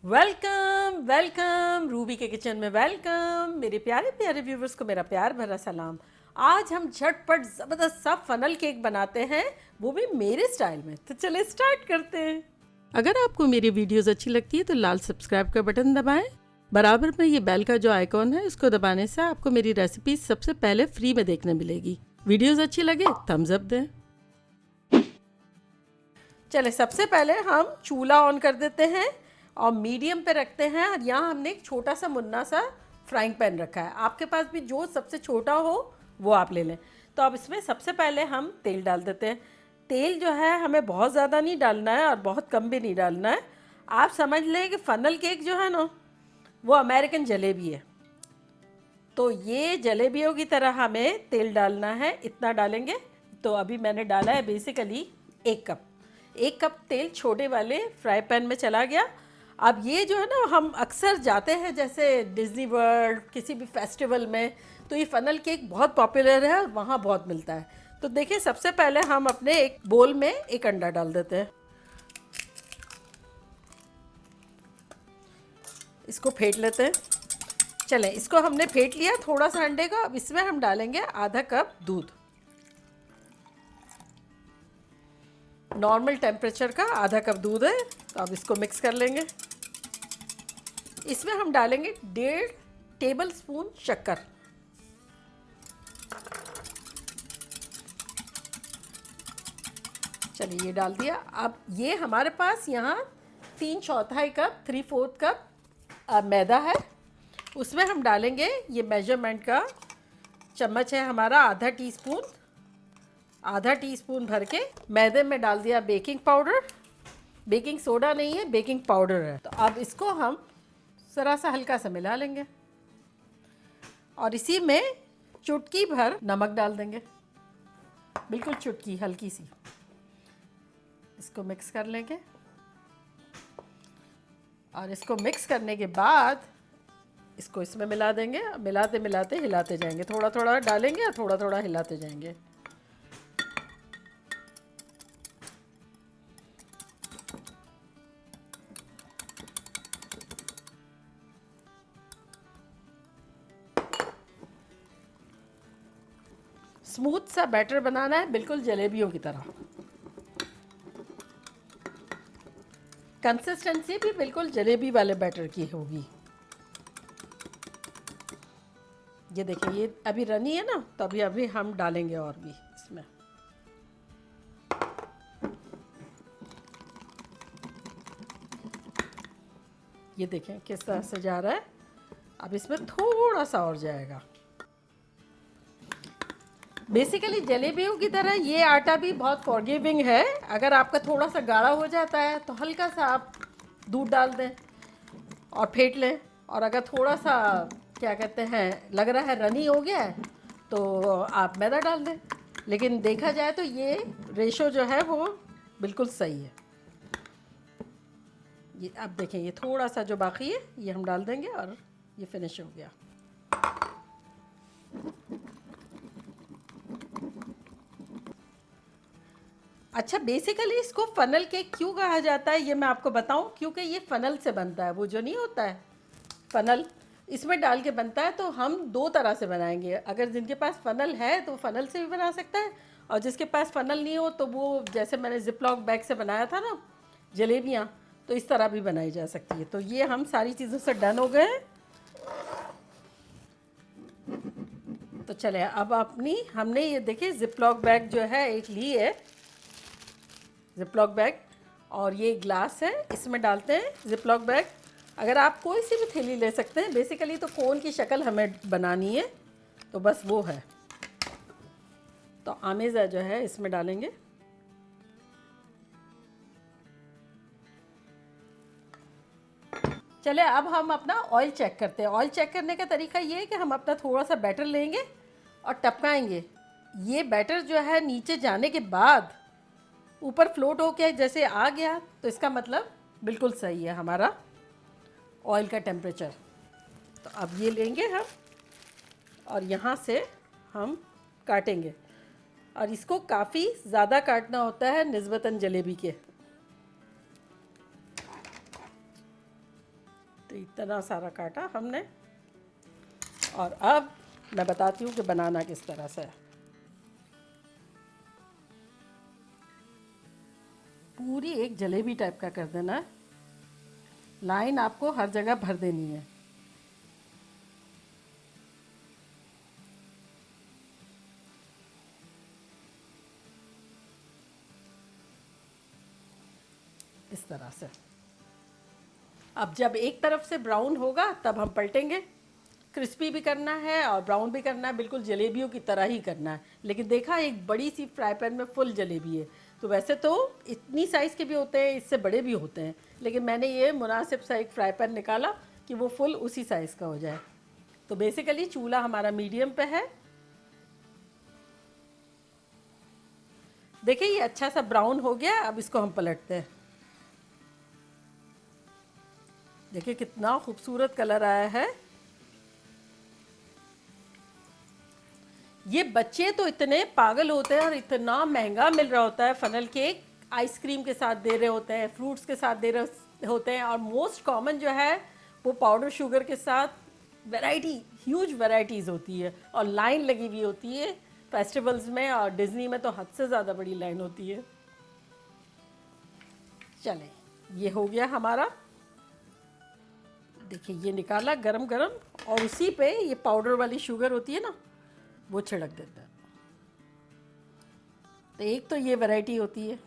Welcome welcome Ruby के kitchen में welcome. मेरे प्यारे प्यारे व्यूवर्स को मेरा प्यार भरा सलाम। आज हम झटपट ज़बरदस्त सा फनल केक बनाते हैं, वो भी मेरे स्टाइल में। तो चले स्टार्ट करते हैं। अगर आपको मेरी वीडियोस अच्छी लगती है तो लाल सब्सक्राइब का बटन दबाएं। बराबर में ये बेल का जो आइकॉन है इसको दबाने से आपको मेरी रेसिपी सबसे पहले फ्री में देखने मिलेगी। वीडियोस अच्छी लगे थम्स अप दें। चले सबसे पहले हम चूल्हा ऑन कर देते हैं और मीडियम पे रखते हैं। और यहाँ हमने एक छोटा सा मुन्ना सा फ्राइंग पैन रखा है। आपके पास भी जो सबसे छोटा हो वो आप ले लें। तो अब इसमें सबसे पहले हम तेल डाल देते हैं। तेल जो है हमें बहुत ज़्यादा नहीं डालना है और बहुत कम भी नहीं डालना है। आप समझ लें कि फ़नल केक जो है ना वो अमेरिकन जलेबी है। तो ये जलेबियों की तरह हमें तेल डालना है, इतना डालेंगे। तो अभी मैंने डाला है बेसिकली 1 कप तेल छोटे वाले फ्राई पैन में चला गया। अब ये जो है ना हम अक्सर जाते हैं जैसे डिज्नी वर्ल्ड किसी भी फेस्टिवल में, तो ये फ़नल केक बहुत पॉपुलर है, वहाँ बहुत मिलता है। तो देखिए सबसे पहले हम अपने एक बोल में एक अंडा डाल देते हैं। इसको फेंट लेते हैं। चलें, इसको हमने फेंट लिया थोड़ा सा अंडे का। अब इसमें हम डालेंगे आधा कप दूध, नॉर्मल टेम्परेचर का आधा कप दूध है। तो अब इसको मिक्स कर लेंगे। इसमें हम डालेंगे 1.5 टेबल स्पून शक्कर। चलिए ये डाल दिया। अब ये हमारे पास यहाँ 3/4 कप 3/4 कप मैदा है। उसमें हम डालेंगे, ये मेजरमेंट का चम्मच है हमारा, आधा टीस्पून भर के मैदे में डाल दिया बेकिंग पाउडर। बेकिंग सोडा नहीं है, बेकिंग पाउडर है। तो अब इसको हम ज़रा सा हल्का सा मिला लेंगे और इसी में चुटकी भर नमक डाल देंगे, बिल्कुल चुटकी हल्की सी। इसको मिक्स कर लेंगे और इसको मिक्स करने के बाद इसको इसमें मिला देंगे। मिलाते मिलाते हिलाते जाएंगे, थोड़ा थोड़ा डालेंगे और थोड़ा थोड़ा हिलाते जाएंगे। स्मूथ सा बैटर बनाना है, बिल्कुल जलेबियों की तरह। कंसिस्टेंसी भी बिल्कुल जलेबी वाले बैटर की होगी। ये देखिए ये अभी रनी है ना, तो अभी अभी हम डालेंगे और भी इसमें। ये देखें किस तरह से जा रहा है। अब इसमें थोड़ा सा और जाएगा। बेसिकली जलेबियों की तरह ये आटा भी बहुत फॉरगिविंग है। अगर आपका थोड़ा सा गाढ़ा हो जाता है तो हल्का सा आप दूध डाल दें और फेंट लें। और अगर थोड़ा सा क्या कहते हैं लग रहा है रनी हो गया है तो आप मैदा डाल दें। लेकिन देखा जाए तो ये रेशो जो है वो बिल्कुल सही है। ये अब देखें ये थोड़ा सा जो बाकी है ये हम डाल देंगे और ये फिनिश हो गया। अच्छा, बेसिकली इसको फ़नल केक क्यों कहा जाता है ये मैं आपको बताऊं। क्योंकि ये फ़नल से बनता है, वो जो नहीं होता है फ़नल, इसमें डाल के बनता है। तो हम 2 तरह से बनाएंगे। अगर जिनके पास फ़नल है तो फ़नल से भी बना सकता है, और जिसके पास फ़नल नहीं हो तो वो जैसे मैंने ज़िप-लॉक बैग से बनाया था ना जलेबियाँ, तो इस तरह भी बनाई जा सकती है। तो ये हम सारी चीज़ों से डन हो गए। तो चले अब हमने ये देखिए ज़िप-लॉक बैग जो है एक ली है, ज़िप-लॉक बैग, और ये ग्लास है, इसमें डालते हैं ज़िप-लॉक बैग। अगर आप कोई सी भी थैली ले सकते हैं। बेसिकली तो कोन की शक्ल हमें बनानी है, तो बस वो है। तो आमेज़ा जो है इसमें डालेंगे। चले अब हम अपना ऑयल चेक करते हैं। ऑयल चेक करने का तरीका ये है कि हम अपना थोड़ा सा बैटर लेंगे और टपकाएंगे। ये बैटर जो है नीचे जाने के बाद ऊपर फ्लोट होके जैसे आ गया तो इसका मतलब बिल्कुल सही है हमारा ऑयल का टेम्परेचर। तो अब ये लेंगे हम और यहाँ से हम काटेंगे, और इसको काफ़ी ज़्यादा काटना होता है निस्बतन जलेबी के। तो इतना सारा काटा हमने। और अब मैं बताती हूँ कि बनाना किस तरह से है। पूरी एक जलेबी टाइप का कर देना है, लाइन आपको हर जगह भर देनी है। इस तरह से। अब जब एक तरफ से ब्राउन होगा तब हम पलटेंगे। क्रिस्पी भी करना है और ब्राउन भी करना है, बिल्कुल जलेबियों की तरह ही करना है। लेकिन देखा, एक बड़ी सी फ्राई पैन में फुल जलेबी है। तो वैसे तो इतनी साइज़ के भी होते हैं, इससे बड़े भी होते हैं, लेकिन मैंने ये मुनासिब सा एक फ्राई पैन निकाला कि वो फुल उसी साइज़ का हो जाए। तो बेसिकली चूल्हा हमारा मीडियम पे है। देखिए ये अच्छा सा ब्राउन हो गया। अब इसको हम पलटते हैं। देखिए कितना खूबसूरत कलर आया है। ये बच्चे तो इतने पागल होते हैं और इतना महंगा मिल रहा होता है फनल केक। आइसक्रीम के साथ दे रहे होते हैं, फ्रूट्स के साथ दे रहे होते हैं, और मोस्ट कॉमन जो है वो पाउडर शुगर के साथ। वैरायटी, ह्यूज वैरायटीज़ होती है और लाइन लगी हुई होती है फेस्टिवल्स में, और डिज्नी में तो हद से ज़्यादा बड़ी लाइन होती है। चले, ये हो गया हमारा। देखिए ये निकाला गरम गरम, और उसी पे ये पाउडर वाली शुगर होती है ना, वो छिड़क देता है। तो एक तो ये वैरायटी होती है,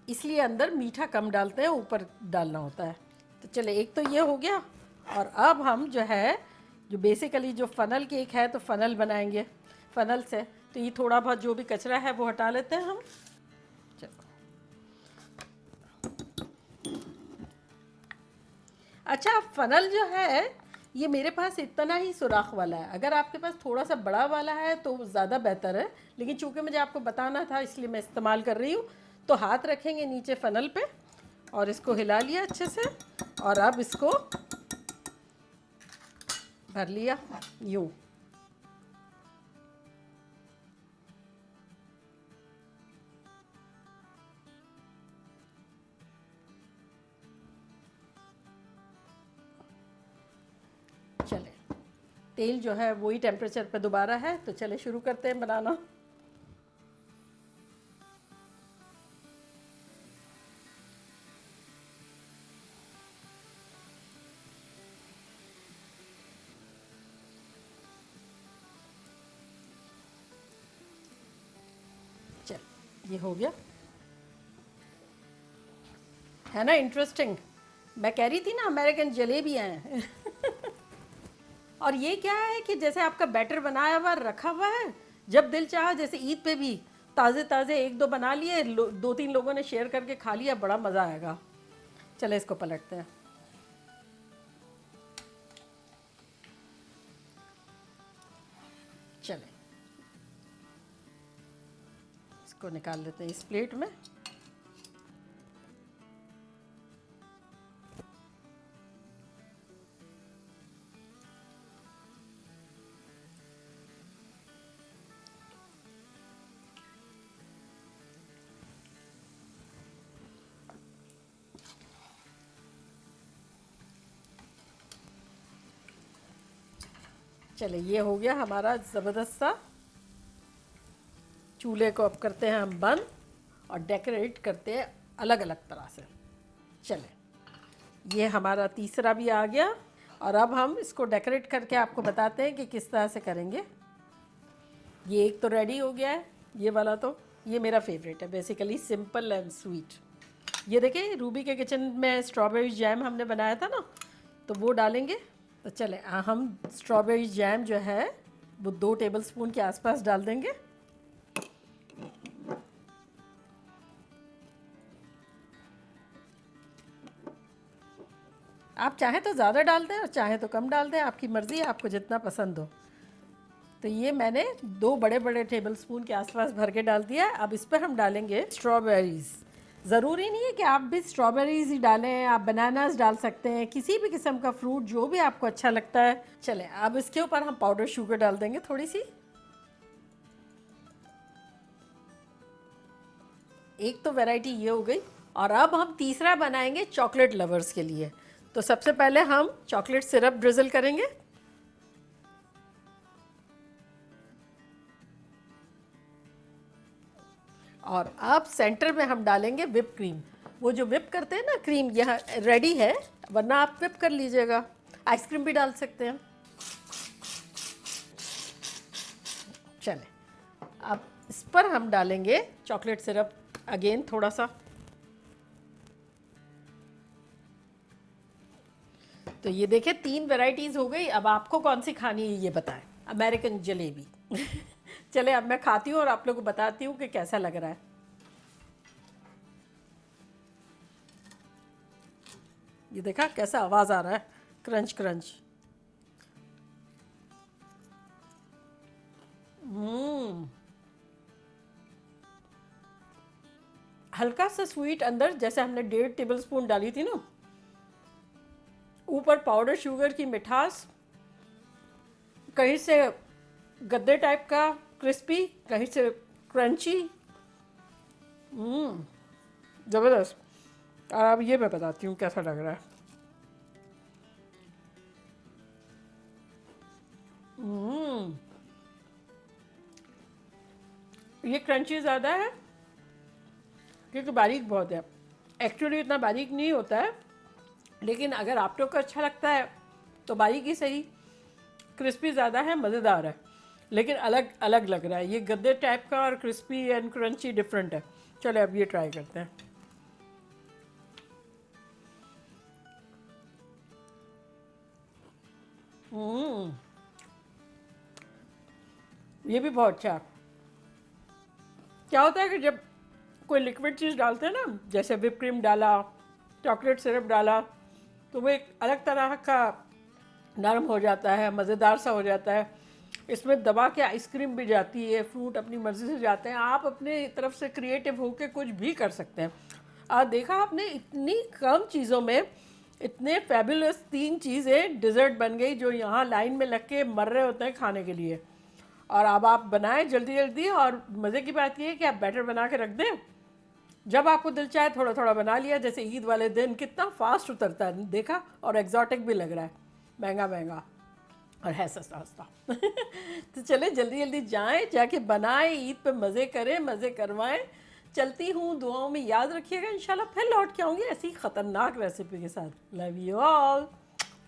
इसलिए अंदर मीठा कम डालते हैं, ऊपर डालना होता है। तो चले, एक तो ये हो गया। और अब हम जो है, जो बेसिकली जो फ़नल केक है, तो फ़नल बनाएंगे फ़नल से। तो ये थोड़ा बहुत जो भी कचरा है वो हटा लेते हैं हम। चलो, अच्छा फ़नल जो है ये मेरे पास इतना ही सुराख वाला है। अगर आपके पास थोड़ा सा बड़ा वाला है तो ज़्यादा बेहतर है, लेकिन चूंकि मुझे आपको बताना था इसलिए मैं इस्तेमाल कर रही हूँ। तो हाथ रखेंगे नीचे फ़नल पे और इसको हिला लिया अच्छे से, और अब इसको भर लिया यूँ। चले, तेल जो है वही टेम्परेचर पे दोबारा है, तो चले शुरू करते हैं बनाना। चल, ये हो गया है ना, इंटरेस्टिंग। मैं कह रही थी ना अमेरिकन जलेबियाँ हैं। और ये क्या है कि जैसे आपका बैटर बनाया हुआ रखा हुआ है, जब दिल चाहा, जैसे ईद पे भी ताज़े ताज़े एक दो बना लिए, दो तीन लोगों ने शेयर करके खा लिया, बड़ा मज़ा आएगा। चले इसको पलटते हैं। चले, इसको निकाल लेते हैं इस प्लेट में। चले, ये हो गया हमारा ज़बरदस्त सा। चूल्हे को अब करते हैं हम बंद और डेकोरेट करते हैं अलग अलग तरह से। चले, ये हमारा तीसरा भी आ गया, और अब हम इसको डेकोरेट करके आपको बताते हैं कि किस तरह से करेंगे। ये एक तो रेडी हो गया है, ये वाला तो ये मेरा फेवरेट है, बेसिकली सिंपल एंड स्वीट। ये देखिए, रूबी के किचन में स्ट्रॉबेरी जैम हमने बनाया था ना, तो वो डालेंगे। तो चले, हम स्ट्रॉबेरी जैम जो है वो 2 टेबलस्पून के आसपास डाल देंगे। आप चाहें तो ज़्यादा डाल दें और चाहें तो कम डाल दें, आपकी मर्ज़ी है, आपको जितना पसंद हो। तो ये मैंने 2 बड़े बड़े टेबलस्पून के आसपास भर के डाल दिया है। अब इस पर हम डालेंगे स्ट्रॉबेरीज़। ज़रूरी नहीं है कि आप भी स्ट्रॉबेरीज़ ही डालें, आप बनानास डाल सकते हैं, किसी भी किस्म का फ्रूट जो भी आपको अच्छा लगता है। चलें, अब इसके ऊपर हम पाउडर शुगर डाल देंगे थोड़ी सी। एक तो वैरायटी ये हो गई, और अब हम तीसरा बनाएंगे चॉकलेट लवर्स के लिए। तो सबसे पहले हम चॉकलेट सिरप ड्रिजल करेंगे। और अब सेंटर में हम डालेंगे whipped क्रीम। वो जो whip करते हैं ना क्रीम, यहाँ रेडी है, वरना आप whip कर लीजिएगा। आइसक्रीम भी डाल सकते हैं। चले, अब इस पर हम डालेंगे चॉकलेट सिरप अगेन थोड़ा सा। तो ये देखिए 3 वैरायटीज़ हो गई। अब आपको कौन सी खानी है ये बताएं। अमेरिकन जलेबी। चले अब मैं खाती हूँ और आप लोगों को बताती हूँ कि कैसा लग रहा है। ये देखा कैसा आवाज़ आ रहा है, क्रंच क्रंच। हल्का सा स्वीट अंदर, जैसे हमने 1.5 टेबलस्पून डाली थी ना, ऊपर पाउडर शुगर की मिठास, कहीं से गद्दे टाइप का क्रिस्पी, कहीं से क्रंची। ज़बरदस्त। और अब ये मैं बताती हूँ कैसा लग रहा है। ये क्रंची ज़्यादा है क्योंकि बारीक बहुत है। एक्चुअली इतना बारीक नहीं होता है, लेकिन अगर आप लोग को अच्छा लगता है तो बारीक ही सही। क्रिस्पी ज़्यादा है, मज़ेदार है, लेकिन अलग अलग लग रहा है। ये गद्दे टाइप का और क्रिस्पी एंड क्रंची डिफरेंट है। चलो अब ये ट्राई करते हैं। ये भी बहुत अच्छा। क्या होता है कि जब कोई लिक्विड चीज़ डालते हैं ना, जैसे whipped क्रीम डाला, चॉकलेट सिरप डाला, तो वो एक अलग तरह का नरम हो जाता है, मज़ेदार सा हो जाता है। इसमें दबा के आइसक्रीम भी जाती है, फ्रूट अपनी मर्ज़ी से जाते हैं। आप अपने तरफ से क्रिएटिव होकर कुछ भी कर सकते हैं। देखा आपने, इतनी कम चीज़ों में इतने फैबुलस 3 चीज़ें डिज़र्ट बन गई जो यहाँ लाइन में लग के मर रहे होते हैं खाने के लिए। और अब आप बनाएं जल्दी जल्दी। और मज़े की बात यह है कि आप बैटर बना के रख दें, जब आपको दिल चाहे थोड़ा थोड़ा बना लिया। जैसे ईद वाले दिन कितना फास्ट उतरता है, देखा, और एग्जॉटिक भी लग रहा है, महंगा महंगा और है सस्ता सस्ता। तो चले जल्दी जल्दी जाएं, जाके बनाएं, ईद पे मज़े करें, मज़े करवाएं। चलती हूँ, दुआओं में याद रखिएगा। इंशाल्लाह फिर लौट के आऊँगी ऐसी ख़तरनाक रेसिपी के साथ। लव यू ऑल,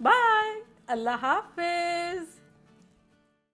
बाय, अल्लाह हाफिज़।